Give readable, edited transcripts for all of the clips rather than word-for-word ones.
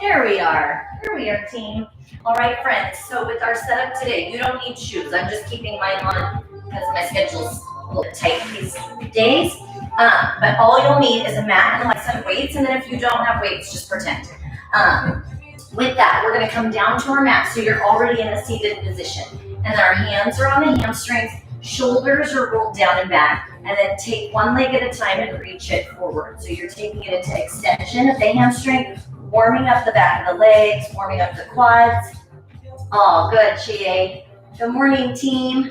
There we are. Here we are, team. All right, friends. So with our setup today, you don't need shoes. I'm just keeping mine on because my schedule's a little bit tight these days. But all you'll need is a mat and like some weights. And then if you don't have weights, just pretend. With that, we're going to come down to our mat so you're already in a seated position. And our hands are on the hamstrings, shoulders are rolled down and back, and then take one leg at a time and reach it forward. So you're taking it into extension of the hamstring, warming up the back of the legs, warming up the quads. Oh, good, Chie. Good morning, team.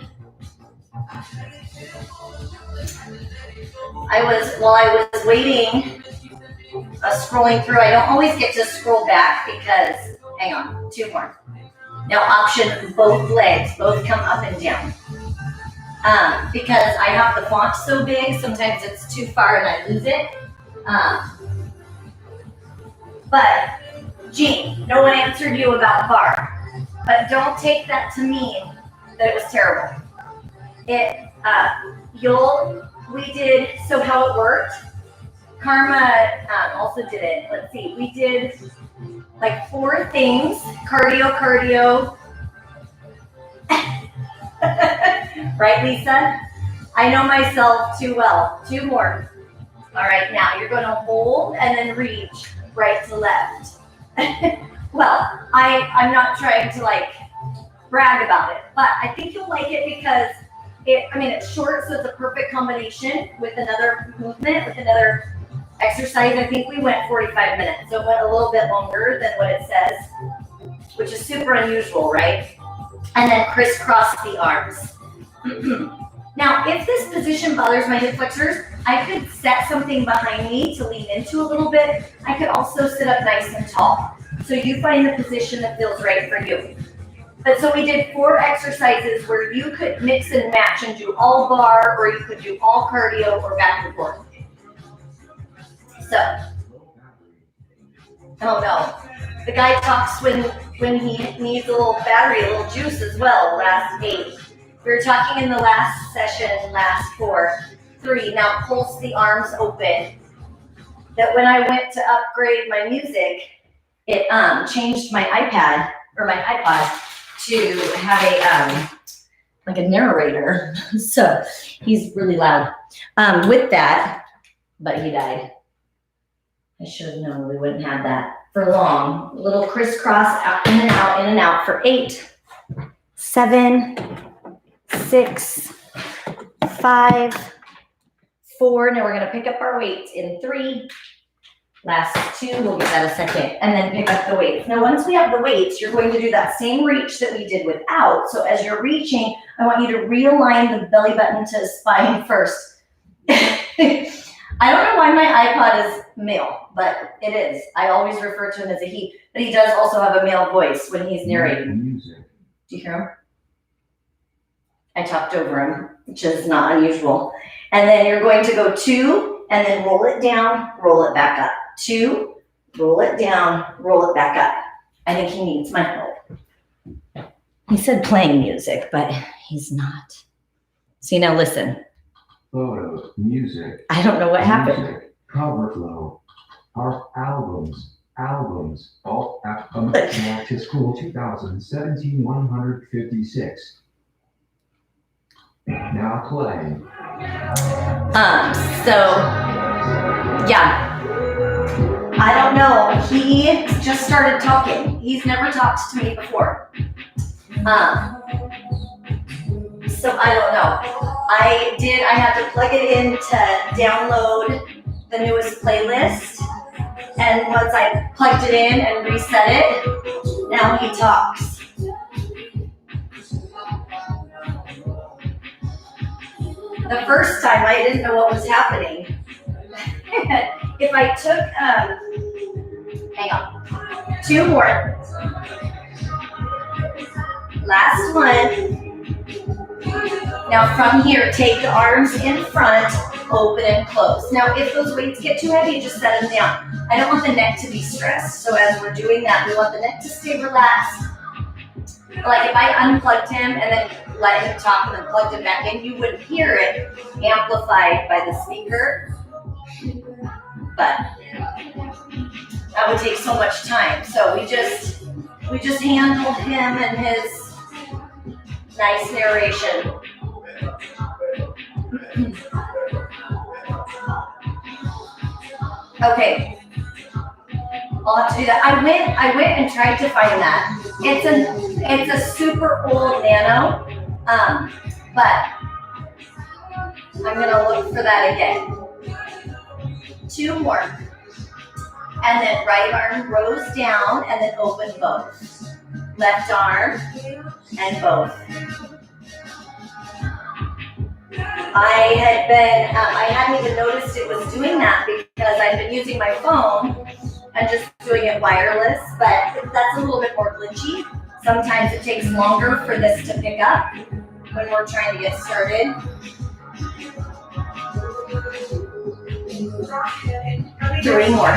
While I was waiting, scrolling through, I don't always get to scroll back because, hang on, two more. Now option both legs, both come up and down. Because I have the font so big, sometimes it's too far and I lose it. But, Jean, no one answered you about bar. But don't take that to mean that it was terrible. So how it worked, Karma also did it. Let's see, we did like 4 things, cardio. Right, Lisa? I know myself too well. 2 more. All right, now you're going to hold and then reach right to left. Well, I'm not trying to like brag about it, but I think you'll like it because it's short, so it's a perfect combination with another movement, with another exercise. I think we went 45 minutes, so it went a little bit longer than what it says, which is super unusual, right? And then crisscross the arms. Now, if this position bothers my hip flexors, I could set something behind me to lean into a little bit. I could also sit up nice and tall. So you find the position that feels right for you. But so we did 4 exercises where you could mix and match and do all bar, or you could do all cardio or back and forth. So, oh no, the guy talks when he needs a little battery, a little juice as well. Last 8. We were talking in the last session, last 4, 3. Now pulse the arms open. That when I went to upgrade my music, it changed my iPad or my iPod to have like a narrator. So he's really loud. With that, but he died. I should have known we wouldn't have that for long. A little crisscross out, in and out for 8, 7, 6, 5, 4. Now we're going to pick up our weights in 3. Last 2, we'll give that a second, and then pick up the weights. Now, once we have the weights, you're going to do that same reach that we did without. So as you're reaching, I want you to realign the belly button to spine first. I don't know why my iPod is male, but it is. I always refer to him as a he, but he does also have a male voice when he's narrating. Music. Do you hear him? I talked over him, which is not unusual. And then you're going to go 2, and then roll it down, roll it back up. 2, roll it down, roll it back up. I think he needs my help. He said playing music, but he's not. See, now listen. Photos, music. I don't know what happened. Cover flow. Our albums. All to school 2017, 156. Now play. Yeah. I don't know. He just started talking. He's never talked to me before. So I don't know. I had to plug it in to download the newest playlist. And once I plugged it in and reset it, now he talks. The first time I didn't know what was happening. If I took, hang on, 2 more. Last one. Now from here, take the arms in front, open and close. Now if those weights get too heavy, just set them down. I don't want the neck to be stressed. So as we're doing that, we want the neck to stay relaxed. Like if I unplugged him and then let him talk and then plugged him back in, you would hear it amplified by the speaker. But that would take so much time. So we just handled him and his nice narration. Okay, I'll have to do that. I went and tried to find that. It's a super old nano, but I'm gonna look for that again. 2 more, and then right arm rows down, and then open both. Left arm and both. I hadn't even noticed it was doing that because I've been using my phone and just doing it wireless, but that's a little bit more glitchy. Sometimes it takes longer for this to pick up when we're trying to get started. Three more.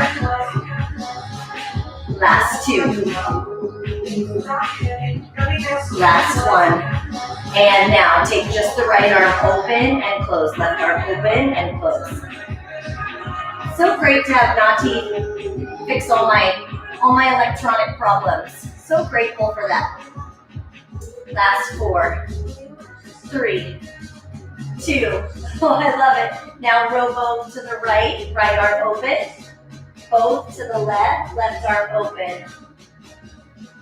Last 2. Last 1. And now take just the right arm open and close. Left arm open and close. So great to have Nati fix all my electronic problems. So grateful for that. Last 4. 3. 2. Oh, I love it. Now row both to the right. Right arm open. Both to the left. Left arm open.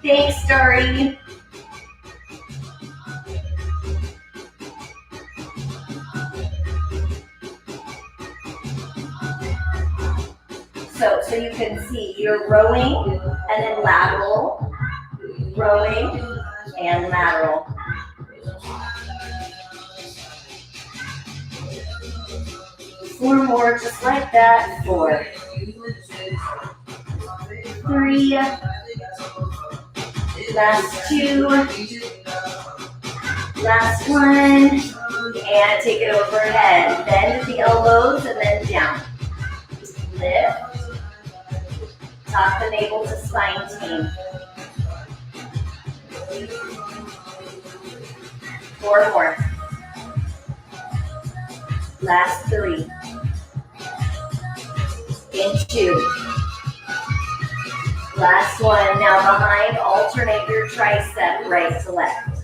Thanks, Dari. So you can see you're rowing and then lateral, rowing and lateral. Four more just like that. 4. 3. Last 2. Last 1. And take it overhead. Bend at the elbows and then down. Lift. Top the navel to spine team. 4 more. Last 3. Into. Last 1. Now behind, alternate your tricep right to left.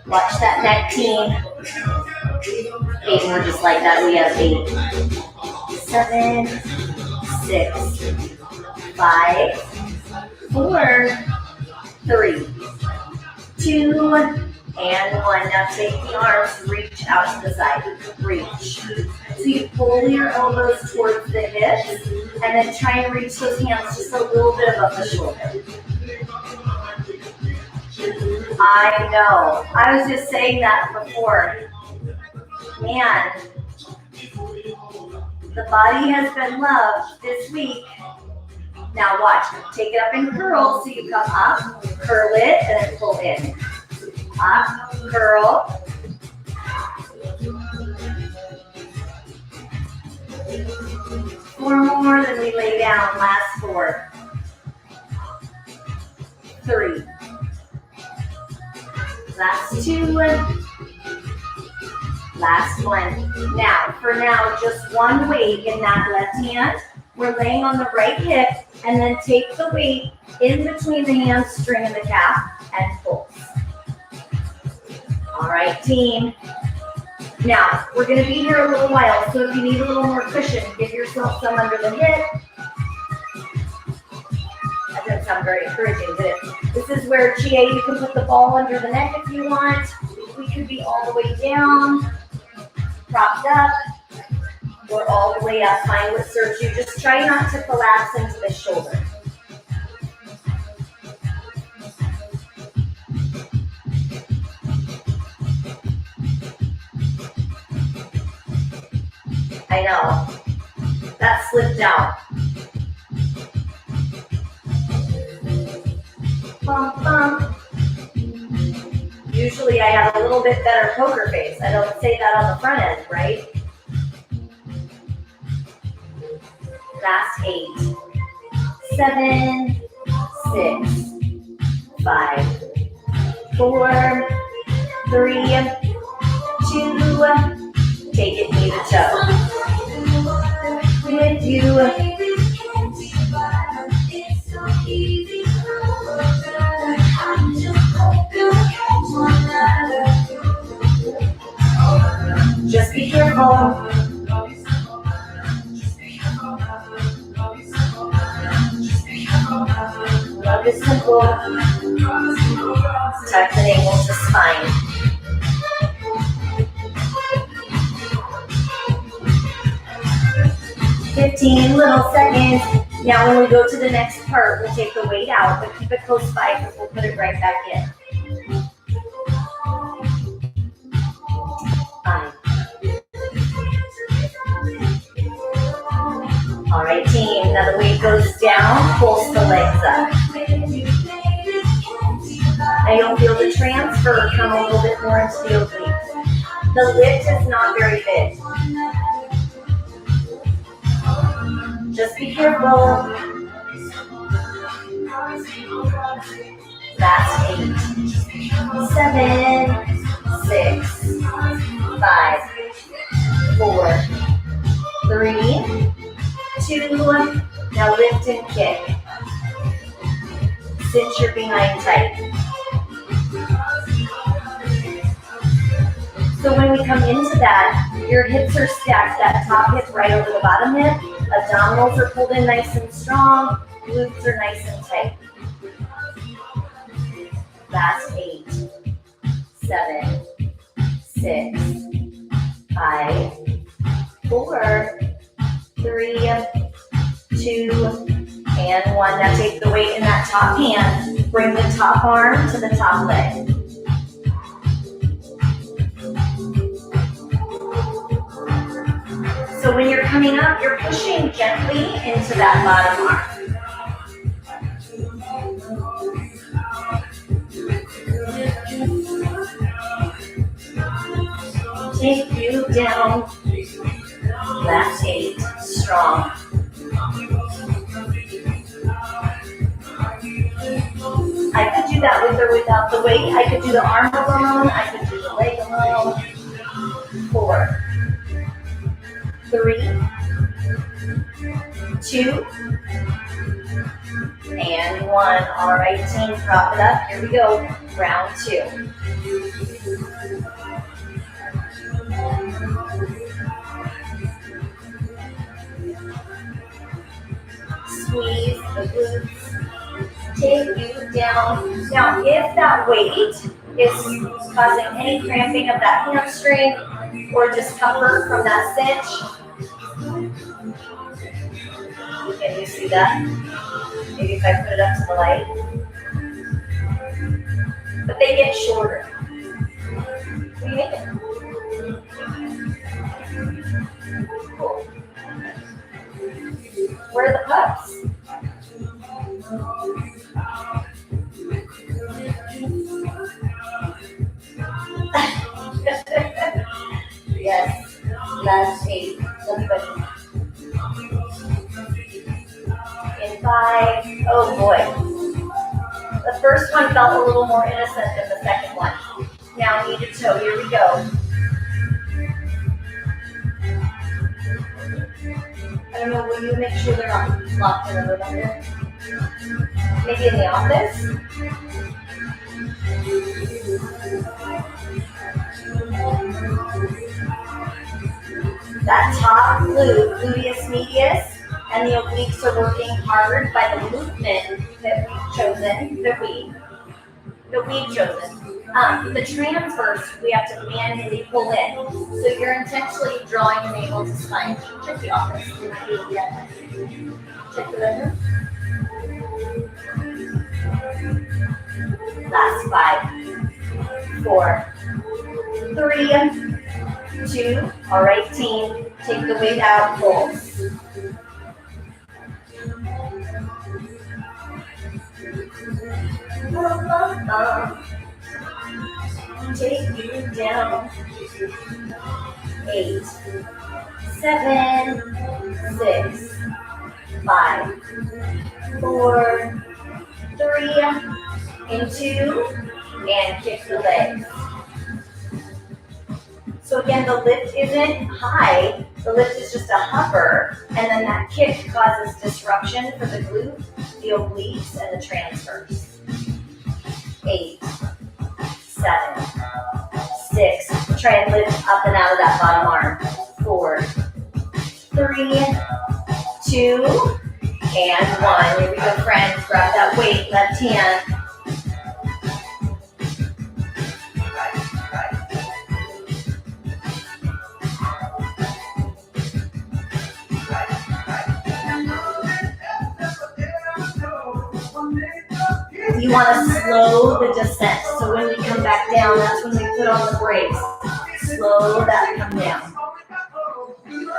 Watch that neck, team. 8 more just like that. We have 8. 7, 6, 5, 4, 3, 2, and 1. Now take the arms, reach out to the side. Reach. So you pull your elbows towards the hips, and then try and reach those hands just a little bit above the shoulder. I know. I was just saying that before. Man, the body has been loved this week. Now watch. Take it up in curls. So you come up, curl it, and then pull in. Up, curl. Four more, then we lay down. Last 4. 3. Last 2. Last 1. Now, for now, just one weight in that left hand. We're laying on the right hip, and then take the weight in between the hamstring and the calf and pulse. All right, team. Now, we're going to be here a little while, so if you need a little more cushion, give yourself some under the hip. That doesn't sound very encouraging, but this is where, Chia, you can put the ball under the neck if you want. We could be all the way down, propped up, or all the way up. Find what serves you. Just try not to collapse into the shoulder. I know. That slipped out. Bump, bump. Usually I have a little bit better poker face. I don't say that on the front end, right? Last 8. 7, 6, 5, 4, 3, 2, Take it knee to toe. With you. Just be careful. Love is simple. Tuck the navel to spine. $15 little seconds. Now when we go to the next part, we'll take the weight out, but keep it close by because we'll put it right back in. All right, team. Now the weight goes down, pulse the legs up. Now you'll feel the transfer come a little bit more into the obliques. The lift is not very big. Just be careful. Last 8, 7, 6, 5, 4, 3, 2. Now lift and kick. Cinch your behind tight. So when we come into that, your hips are stacked, that top hip right over the bottom hip. Abdominals are pulled in nice and strong. Glutes are nice and tight. Last 8, 7, 6, 5, 4, 3, 2, and 1. Now take the weight in that top hand. Bring the top arm to the top leg. So when you're coming up, you're pushing gently into that bottom arm. Take you down. Last 8, strong. I could do that with or without the weight. I could do the arm alone. I could do the leg alone. 4, 3, 2, and 1. All right, team, prop it up. Here we go. Round 2. Squeeze the glutes. Take you down. Now, if that weight is causing any cramping of that hamstring or discomfort from that cinch, can you see that? Maybe if I put it up to the light. But they get shorter. What do you make it? Cool. Where are the pups? Yes. Last 8. In 5. Oh boy. The first one felt a little more innocent than the second one. Now knee to toe. Here we go. I don't know, will you make sure they're not locked in a room under? Maybe in the office? That top glute, gluteus medius, and the obliques are working hard by the movement that we've chosen, the transverse, we have to manually pull in. So you're intentionally drawing your navel to spine. Check the office. Check the bedroom. Last 5, 4, 3, 2. All right, team. Take the weight out, pulse. Take you down. 8, 7, 6, 5, 4, 3, and 2, and kick the legs. So again, the lift isn't high, the lift is just a hover, and then that kick causes disruption for the glute, the obliques, and the transfers. 8, 7, 6, try and lift up and out of that bottom arm. 4, 3, 2, and 1. Here we go, friends. Grab that weight, left hand. You want to slow the descent. So when we come back down, that's when we put on the brakes. Slow that come down.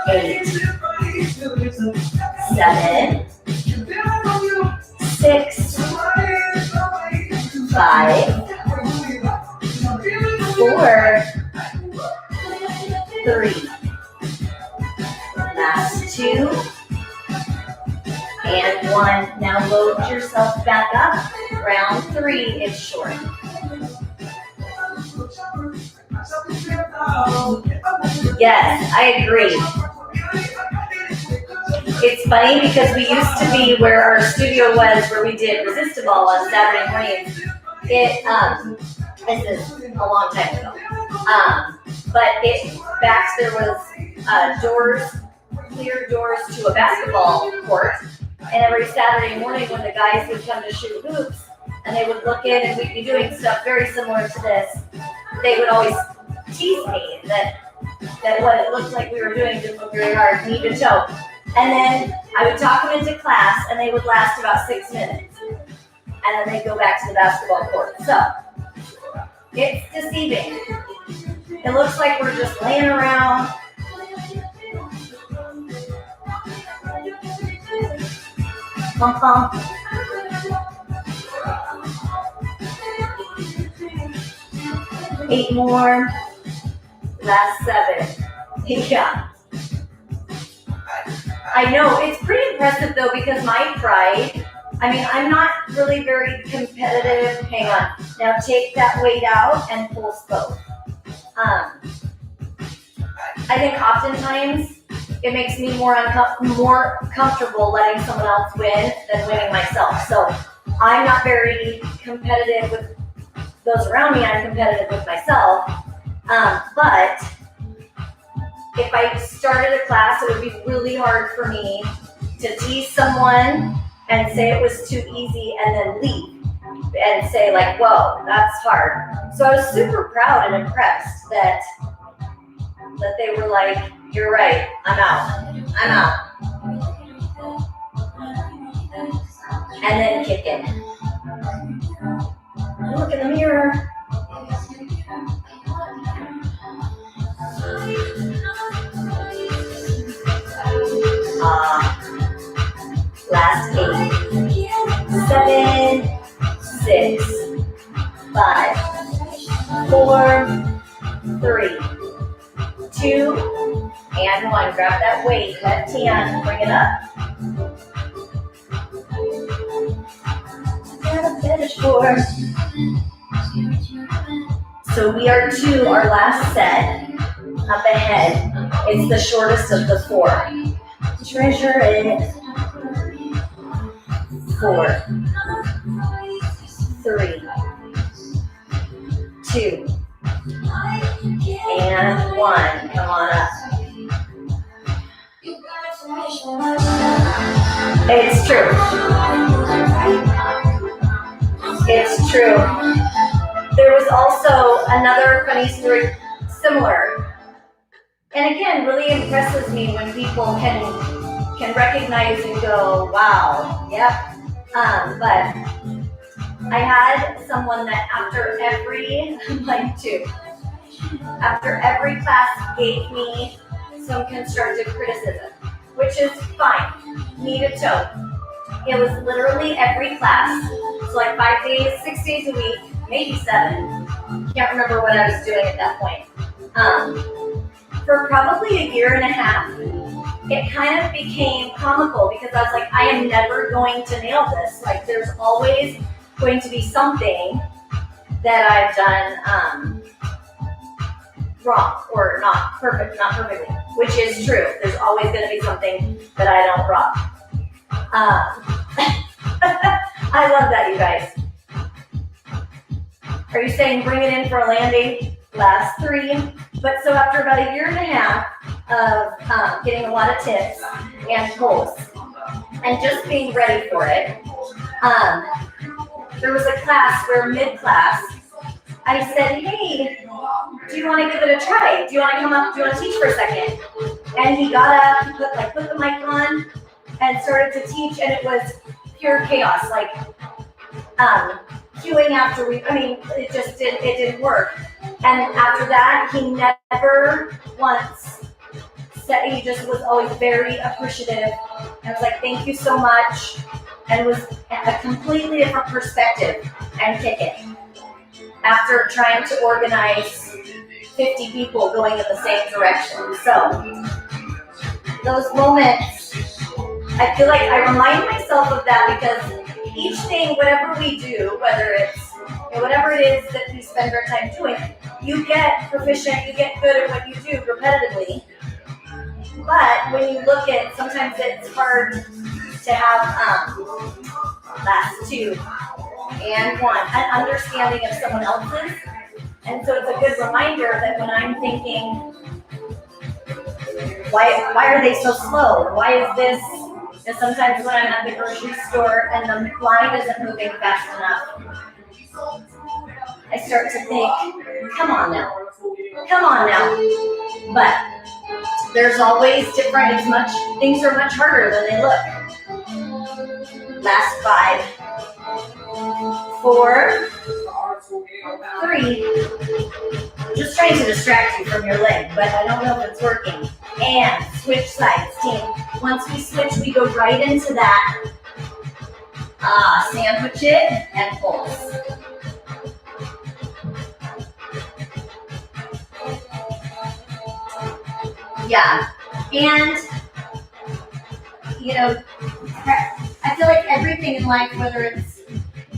8, 7, 6, 5, 4, 3. Last 2. And 1. Now load yourself back up. Round 3 is short. Yes, I agree. It's funny because we used to be where our studio was, where we did resistable on Saturday mornings. This is a long time ago. But there was clear doors to a basketball court. And every Saturday morning when the guys would come to shoot hoops and they would look in and we'd be doing stuff very similar to this, they would always tease me that what it looked like we were doing didn't look very hard, knee to toe. And then I would talk them into class and they would last about 6 minutes. And then they'd go back to the basketball court. So, it's deceiving. It looks like we're just laying around. Pump, pump. 8 more. Last 7. Yeah. I know, it's pretty impressive though because my pride, I'm not really very competitive. Hang on. Now take that weight out and pulse both. I think oftentimes it makes me more comfortable letting someone else win than winning myself. So I'm not very competitive with those around me. I'm competitive with myself. But if I started a class, it would be really hard for me to tease someone and say it was too easy and then leave and say like, whoa, that's hard. So I was super proud and impressed that they were like, you're right, I'm out. And then kick it. Look in the mirror. Last 8, 7, 6, 5, 4, 3, 2, and 1. Grab that weight, left hand, bring it up. And a finish 4. So we are to our last set, up ahead. It's the shortest of the 4. Treasure it. 4, 3, 2, and 1. Come on up. It's true. It's true. There was also another funny story similar. And again, really impresses me when people can recognize and go, wow, yep. But I had someone that after every class gave me some constructive criticism, which is fine, knee to toe. It was literally every class, so like 5 days, 6 days a week, maybe 7. Can't remember what I was doing at that point. For probably a year and a half, it kind of became comical because I was like, I am never going to nail this. Like, there's always going to be something that I've done wrong or not perfectly, which is true. There's always going to be something that I don't rock. I love that, you guys. Are you saying bring it in for a landing? Last 3. But so after about a year and a half of getting a lot of tips and pulls and just being ready for it, there was a class where mid-class, I said, hey, do you want to give it a try? Do you want to come up? Do you want to teach for a second? And he got up, he put the mic on and started to teach, and it was pure chaos, like queuing after it didn't work. And after that, he never once said, he just was always very appreciative and was like, thank you so much, and was a completely different perspective and kicking after trying to organize 50 people going in the same direction. So those moments, I feel like I remind myself of that because each thing, whatever we do, whether it's whatever it is that we spend our time doing, you get proficient, you get good at what you do repetitively. But when you look at, sometimes it's hard to have last 2 and 1, an understanding of someone else's. And so it's a good reminder that when I'm thinking, why are they so slow? Why is this? And sometimes when I'm at the grocery store and the line isn't moving fast enough, I start to think, come on now. But there's always different, things are much harder than they look. Last 5, 4, 3. I'm just trying to distract you from your leg, but I don't know if it's working. And switch sides, team. Once we switch, we go right into that. Sandwich it and pulse. Yeah, and I feel like everything in life, whether it's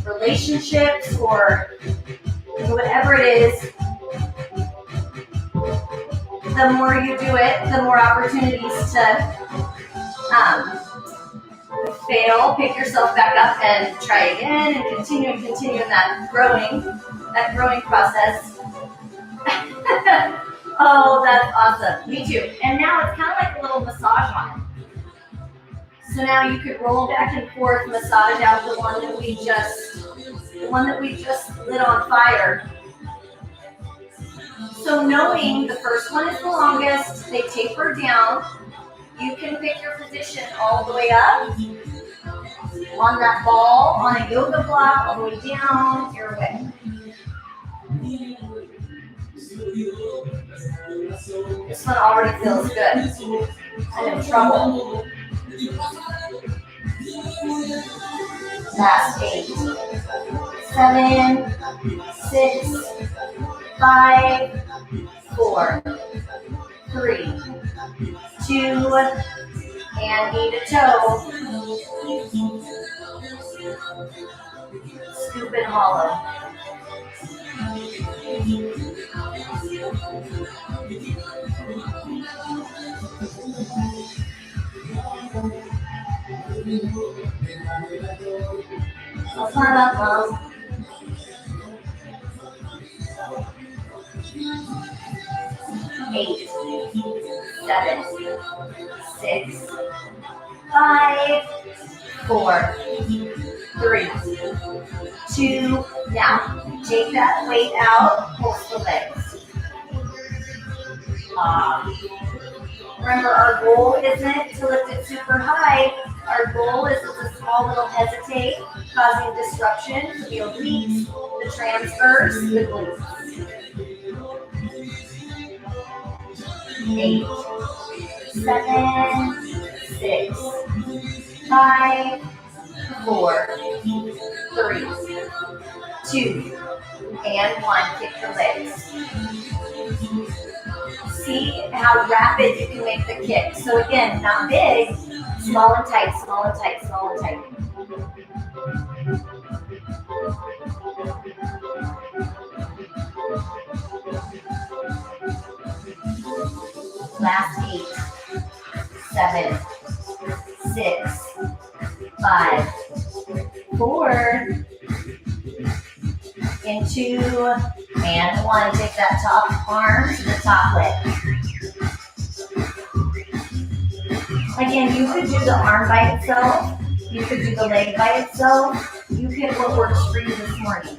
relationships or whatever it is, the more you do it, the more opportunities to fail, pick yourself back up and try again and continue in that growing process. Oh, that's awesome. Me too. And now it's kind of like a little massage on it. So now you could roll back and forth, massage out the one that we just lit on fire. So knowing the first one is the longest, they taper down. You can pick your position all the way up on that ball, on a yoga block, all the way down your way. This one already feels good. I'm in trouble. Last 8, 7, 6, 5, 4, 3, 2, and knee to toe. Scoop and hollow. Eight, 7, 6, 5, 4, 3, 2. Now take that weight out, pulse the legs. Remember, our goal isn't to lift it super high. Our goal is it's a small little hesitate, causing disruption to the obliques, the transverse, the glutes. 8, 7, 6, 5, 4, 3, 2, and 1. Kick your legs. See how rapid you can make the kick. So again, not big, small and tight, small and tight, small and tight. Last 8, 7, 6, 5, 4, and 2, and 1. Take that top arm to the top leg. Again, you could do the arm by itself. You could do the leg by itself. You pick what works for you this morning.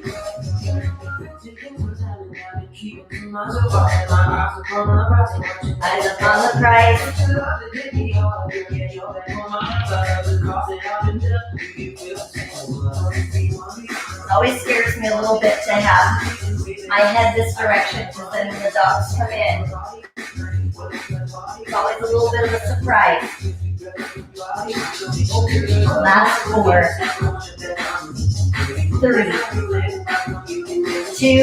Eyes up on the prize. It always scares me a little bit to have my head this direction because then when the dogs come in, it's always a little bit of a surprise. Last 4, 3, 2,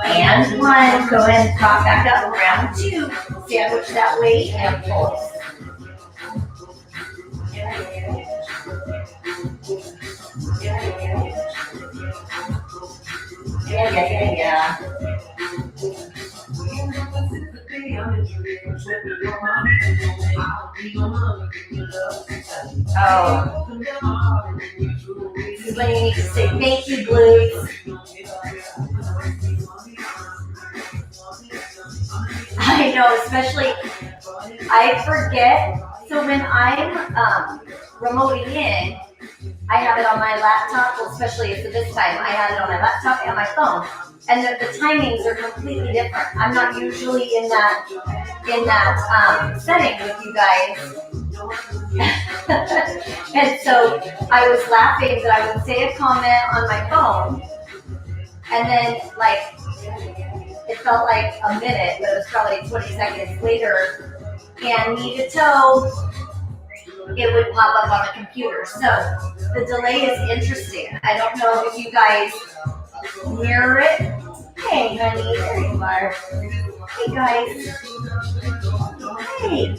and 1. Go ahead and prop back up. Round 2. Sandwich that weight and pulse. Yeah. Oh. This is when you need to say thank you, glutes. I know, especially, I forget. So when I'm remoting in, I have it on my laptop, well, especially for this time, I have it on my laptop and my phone. And the timings are completely different. I'm not usually in that setting with you guys. And so I was laughing that I would say a comment on my phone, and then it felt like a minute, but it was probably 20 seconds later, and knee to toe, it would pop up on the computer. So the delay is interesting. I don't know if you guys mirror it. Hey, honey, there you are. Hey, guys. Hey.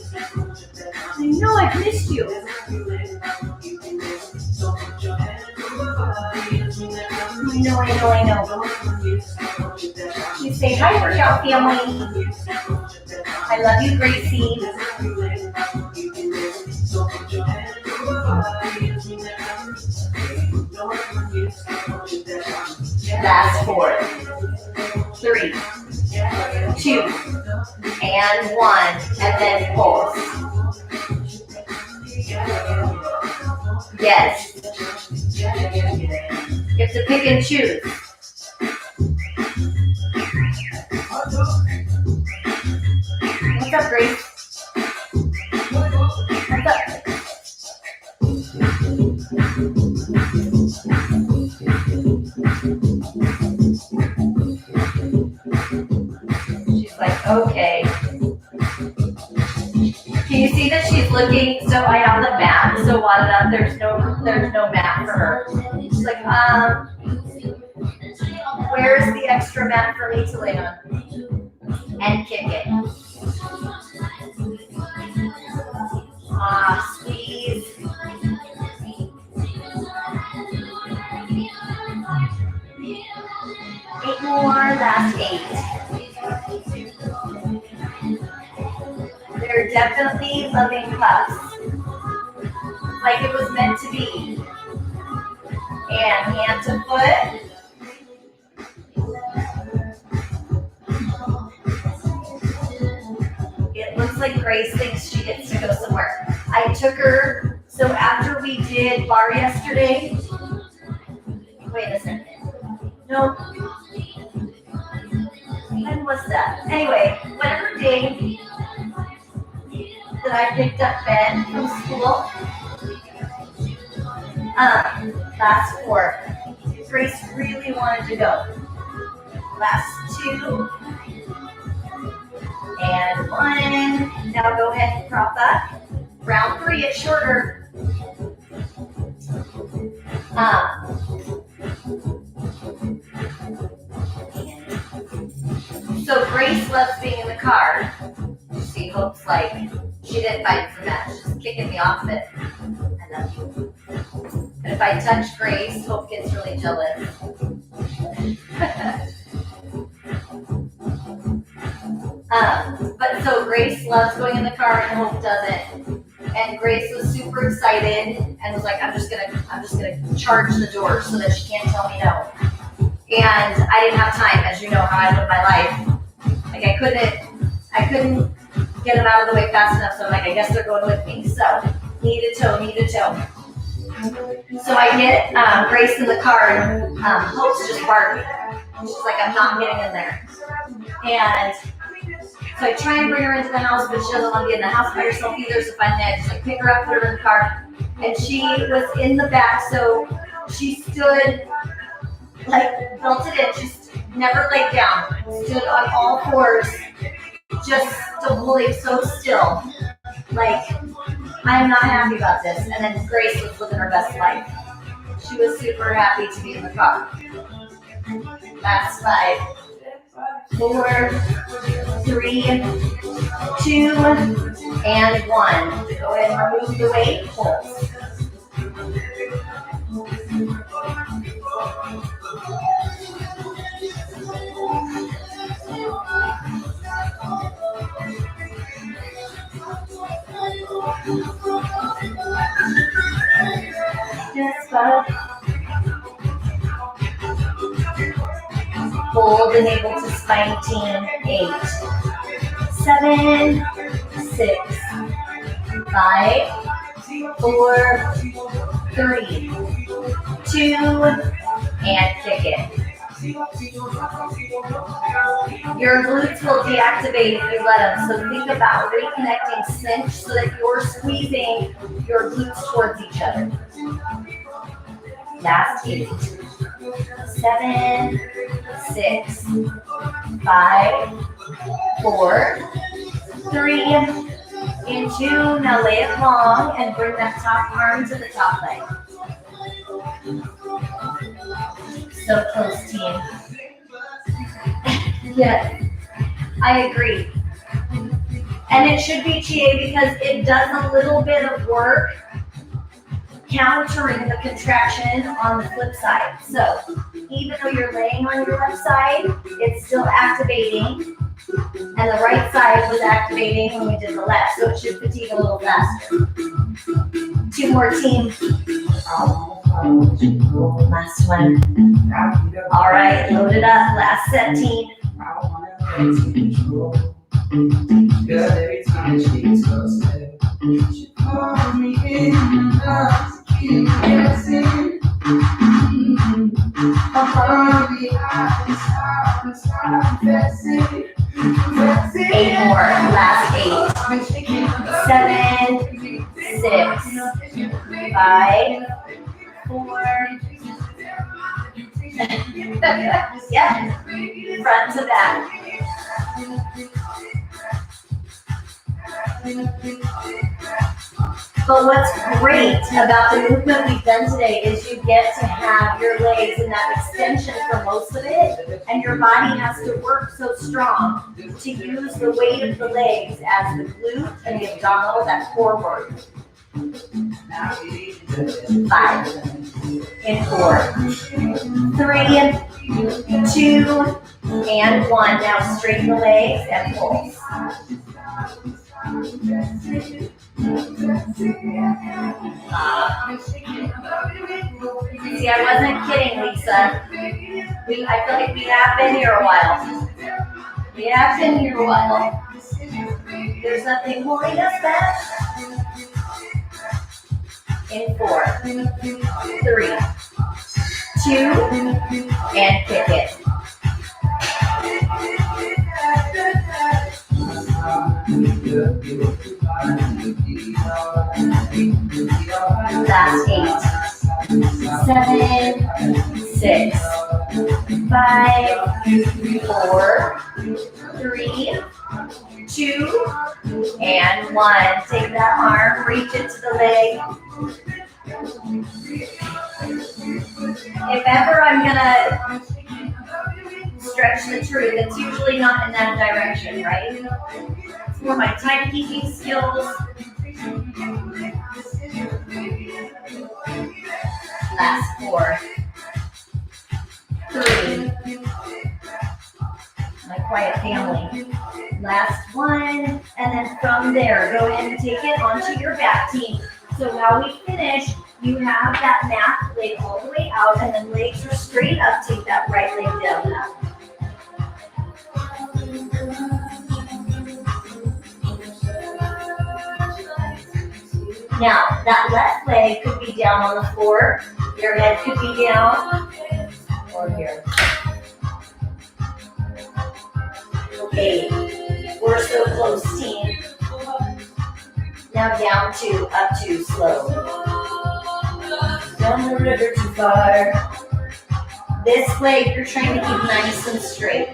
I know I've missed you. I know. You say hi, workout family. I love you, Gracie. Last 4, 3, 2, and 1, and then pulse. Yes. You have to pick and choose. What's up, Grace? What's up? She's like, okay. Can you see that she's looking? So I have the mat so wadded up. There's no mat for her. She's like, where's the extra mat for me to lay on? And kick it. Squeeze. Eight more, last 8. They're definitely loving puffs. Like it was meant to be. And hand to foot. It looks like Grace thinks she gets to go somewhere. I took her, so after we did bar yesterday, wait a second. Nope. When was that? Anyway, whatever day that I picked up Ben from school, last 4, Grace really wanted to go. Last 2, and 1. Now go ahead and prop up. Round 3, it's shorter. So Grace loves being in the car. She hopes like she didn't fight for that. She's just kicking me off it. I love you. But if I touch Grace, Hope gets really jealous. But so Grace loves going in the car and Hope doesn't. And Grace was super excited and was like, I'm just gonna charge the door so that she can't tell me no. And I didn't have time, as you know how I live my life. Like I couldn't get them out of the way fast enough, so I'm like, I guess they're going with me. So need a tow. So I get Grace in the car and Hope's just barking. She's like, I'm not getting in there. And so I try and bring her into the house, but she doesn't want to be in the house by herself either. So finally I just like pick her up, put her in the car. And she was in the back, so she stood like belted in. She never laid down. Stood on all fours, just holding so still. Like, I'm not happy about this. And then Grace was living her best life. She was super happy to be in the car. That's 5, 4, 3, 2, and 1. Go ahead and remove the weight. Pulse. Just 5. Hold and able to spine team. 8, 7, 6, 5, 4, 3, 2, and kick it. Your glutes will deactivate if you let them. So think about reconnecting cinch so that you're squeezing your glutes towards each other. Last 8, 7, 6, 5, 4, 3, and 2. Now lay it long and bring that top arm to the top leg. So close, team. Yes, I agree. And it should be TA because it does a little bit of work countering the contraction on the flip side. So even though you're laying on your left side, it's still activating. And the right side was activating when we did the left. So it should fatigue a little faster. 2 more, team. Last one. All right, load it up. Last set, team. Girl, every time she gets so sad, she calls me in and out to keep guessing. Eight more. Last 8. 7, 6, 5, 4. Yep. Front to back. But what's great about the movement we've done today is you get to have your legs in that extension for most of it, and your body has to work so strong to use the weight of the legs as the glute and the abdominal, that core work. 5, and 4, 3, 2, and 1. Now straighten the legs and pulse. See, I wasn't kidding, Lisa. I feel like we have been here a while. There's nothing holding us back. In 4, 3, 2, and kick it. Last 8, 7, 6, 5, 4, 3, 2, and 1. Take that arm, reach it to the leg. If ever I'm gonna stretch the truth, it's usually not in that direction, right? It's more my timekeeping skills. Last 4, 3. My quiet family. Last one, and then from there, go ahead and take it onto your back team. So while we finish, you have that mat leg all the way out, and then legs are straight up. Take that right leg down up. Now, that left leg could be down on the floor. Your head could be down or here. Okay, we're so close, team. Now down two, up two, slow. Down the river too far. This leg you're trying to keep nice and straight.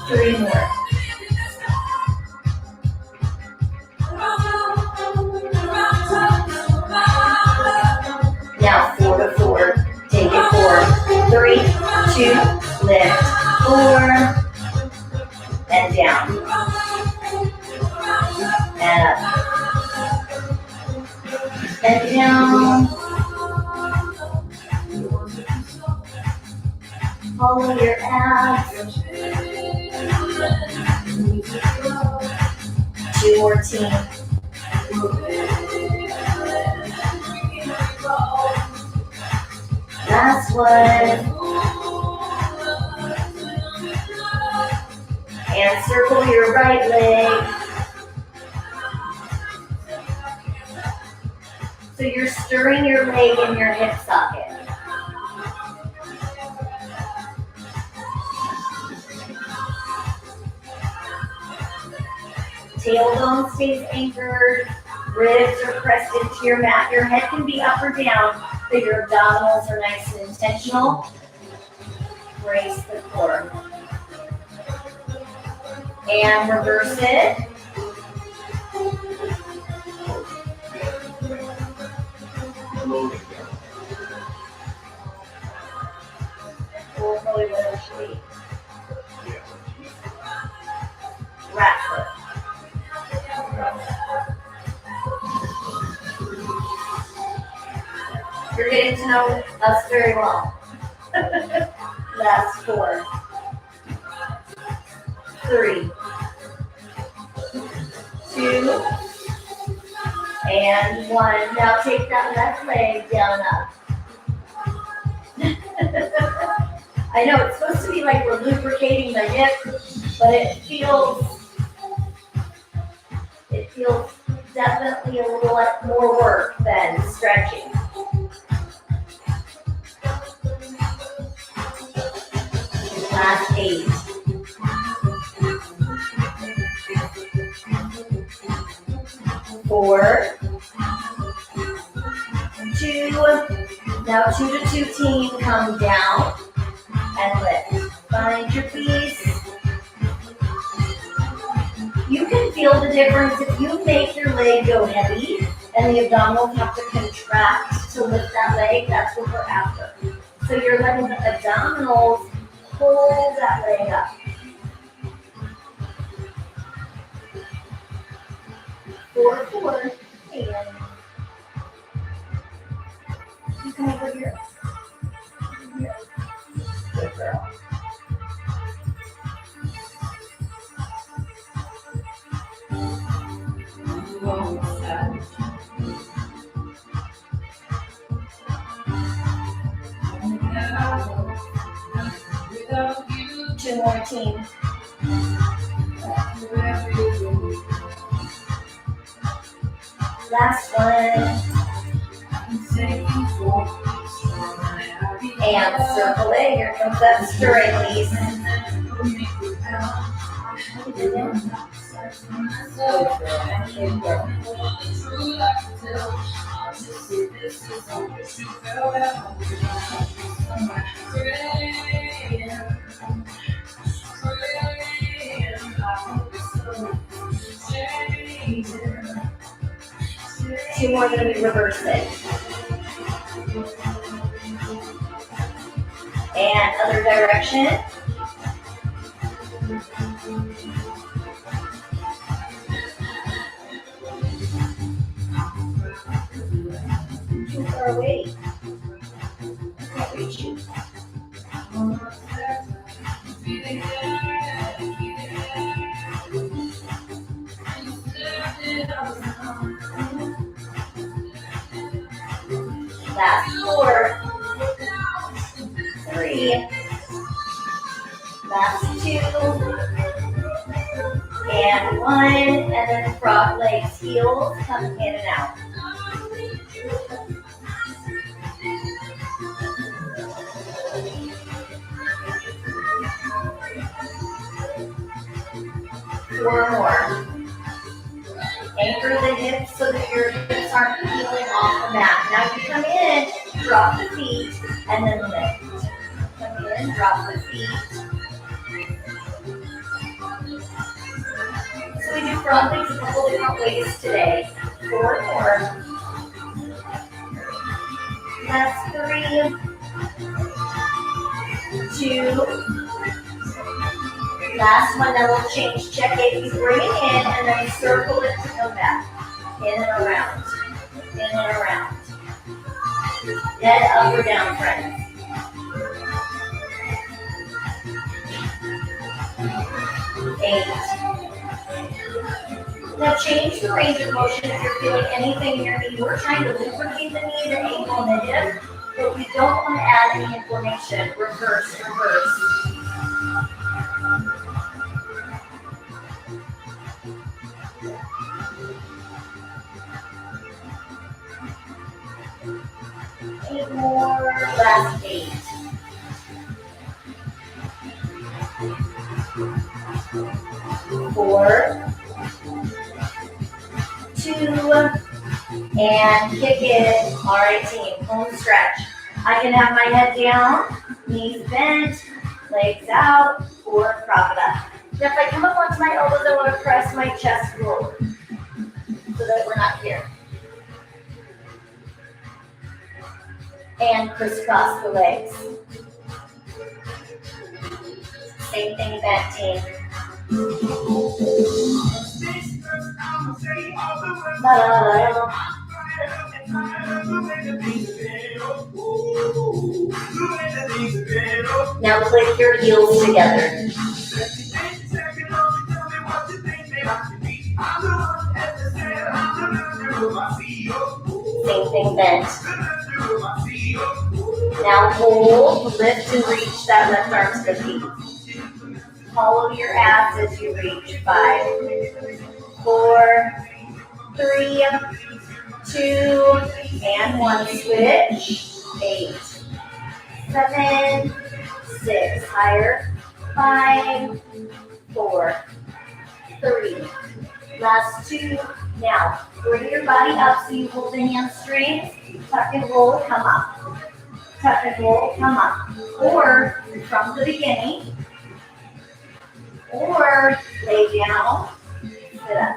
Three more. Now 4 to 4. Take it 4. 3, 2, lift. 4. And down. And up. And down. Follow your abs. 2 more, team. Last one. And circle your right leg. So you're stirring your leg in your hip socket. Tailbone stays anchored, ribs are pressed into your mat. Your head can be up or down, but your abdominals are nice and intentional. Brace the core. And reverse it. We'll probably let her sleep. Rat foot. You're getting to know us very well. Last 4. 3, 2, and 1. Now take that left leg down up. I know it's supposed to be like we're lubricating the hip, but it feels definitely a little more work than stretching. Last 8. 4, 2, now 2 to 2 team, come down and lift. Find your piece. You can feel the difference if you make your leg go heavy and the abdominals have to contract to lift that leg. That's what we're after. So you're letting the abdominals pull that leg up. 4, 4, and you come over here. Good girl. Two more, team. Last one. And circle it. Here comes that stirring release. Two more going to be reversing. And other direction. far away. I can't reach you. Last 4, 3, last 2, and 1, and then frog legs, heels, come in and out. Four more. Anchor the hips so that your hips aren't peeling off the mat. Now you come in, drop the feet, and then lift. Come in, drop the feet. So we do frog legs a couple different ways today. 4 more. Last 3, 2. Last one, then we'll change. Check it. You bring it in and then circle it to come back. In and around. In and around. Head up or down, friends. 8. Now change the range of motion if you're feeling anything in your knee. We're trying to lubricate the knee, the ankle, and the hip, but we don't want to add any inflammation. Reverse, reverse. Eight more, last 8. Four, 2, and kick it. All right, team, home stretch. I can have my head down, knees bent, legs out, or crocodile. Now if I come up onto my elbows, I want to press my chest forward so that we're not here. And crisscross the legs. Same thing, bent team. Now click your heels together. Same thing, bent. Now hold, lift and reach that left arm to the feet. Follow your abs as you reach. 5, 4, 3, 2, and 1. Switch. 8, 7, 6. Higher. 5, 4, 3. Last 2. Now bring your body up so you hold the hamstrings. Tuck and roll. Come up. Tuck and roll. Come up. Or from the beginning. Or lay down, sit up.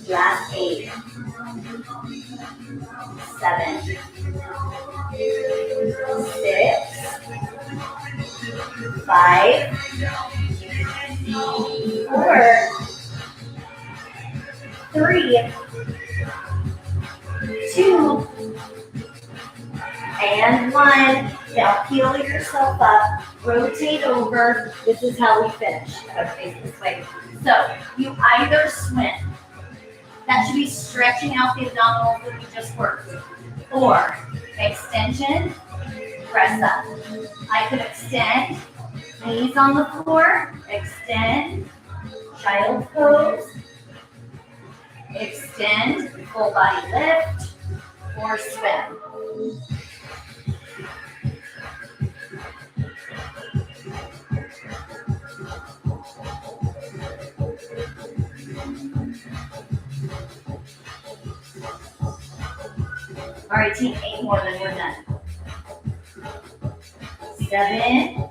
Last 8, 7, 6, 5, 4, 3, 2, and 1. Now peel yourself up, rotate over. This is how we finish. Okay, this way. So you either swim. That should be stretching out the abdominals that we just worked. Or extension, press up. I could extend, knees on the floor, extend, child's pose, extend, full body lift, or swim. All right, team, 8 more, then we're done. 7,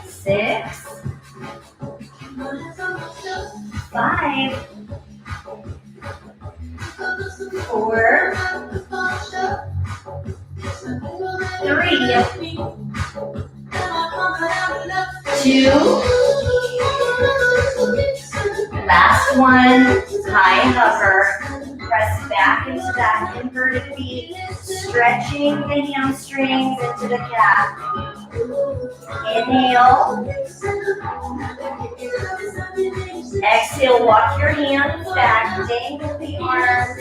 6, 5, 4, 3, 2, last one, high hover, press back into that inverted V, stretching the hamstrings into the calf. Inhale. Exhale, walk your hands back, dangle the arms.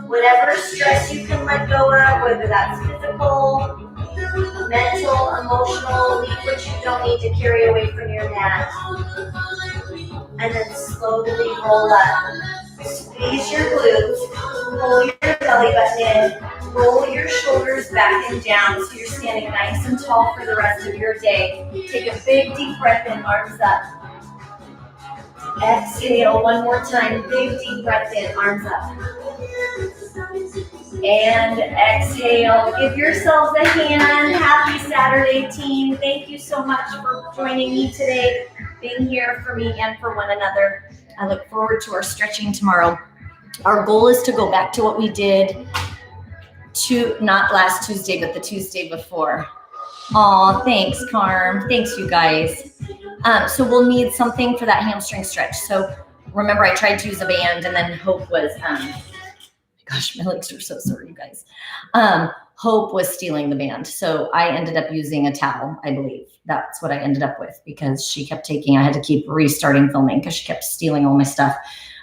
Whatever stress you can let go of, whether that's physical, mental, emotional, leave what you don't need to carry away from your mat. And then slowly roll up. Squeeze your glutes, pull your belly button in, roll your shoulders back and down so you're standing nice and tall for the rest of your day. Take a big deep breath in, arms up. Exhale, one more time, big deep breath in, arms up. And exhale, give yourselves a hand. Happy Saturday, team. Thank you so much for joining me today, being here for me and for one another. I look forward to our stretching tomorrow. Our goal is to go back to what we did not last Tuesday, but the Tuesday before. Aw, thanks, Carm. Thanks, you guys. So we'll need something for that hamstring stretch. So remember, I tried to use a band, and then Hope was, gosh, my legs are so sore, you guys. Hope was stealing the band. So I ended up using a towel, I believe. That's what I ended up with because she kept I had to keep restarting filming because she kept stealing all my stuff.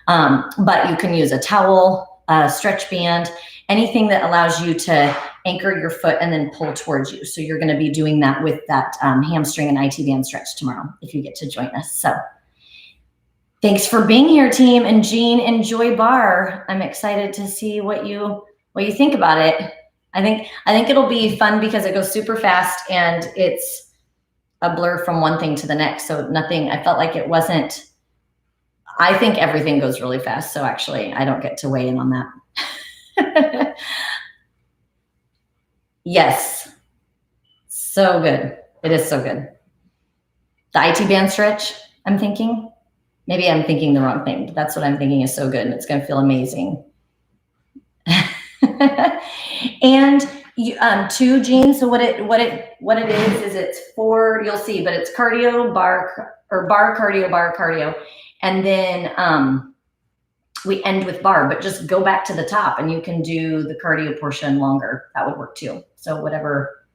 But you can use a towel, a stretch band, anything that allows you to anchor your foot and then pull towards you. So you're going to be doing that with that hamstring and IT band stretch tomorrow if you get to join us. So thanks for being here, team. And Jean, enjoy bar. I'm excited to see what you think about it. I think it'll be fun because it goes super fast and it's a blur from one thing to the next. So nothing, I felt like it wasn't, I think everything goes really fast. So actually I don't get to weigh in on that. Yes. So good. It is so good. The IT band stretch, I'm thinking. Maybe I'm thinking the wrong thing, but that's what I'm thinking is so good and it's going to feel amazing. And you, too, Jean, so what it is it's 4, you'll see, but it's cardio, bar, cardio. And then we end with bar, but just go back to the top and you can do the cardio portion longer. That would work too. So whatever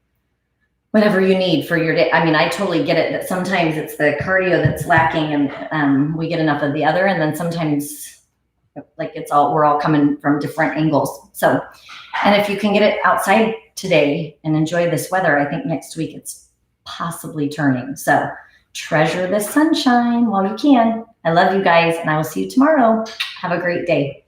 you need for your day. I mean, I totally get it that sometimes it's the cardio that's lacking and we get enough of the other. And then sometimes like we're all coming from different angles. So, and if you can get it outside today and enjoy this weather, I think next week it's possibly turning. So treasure the sunshine while you can. I love you guys and I will see you tomorrow. Have a great day.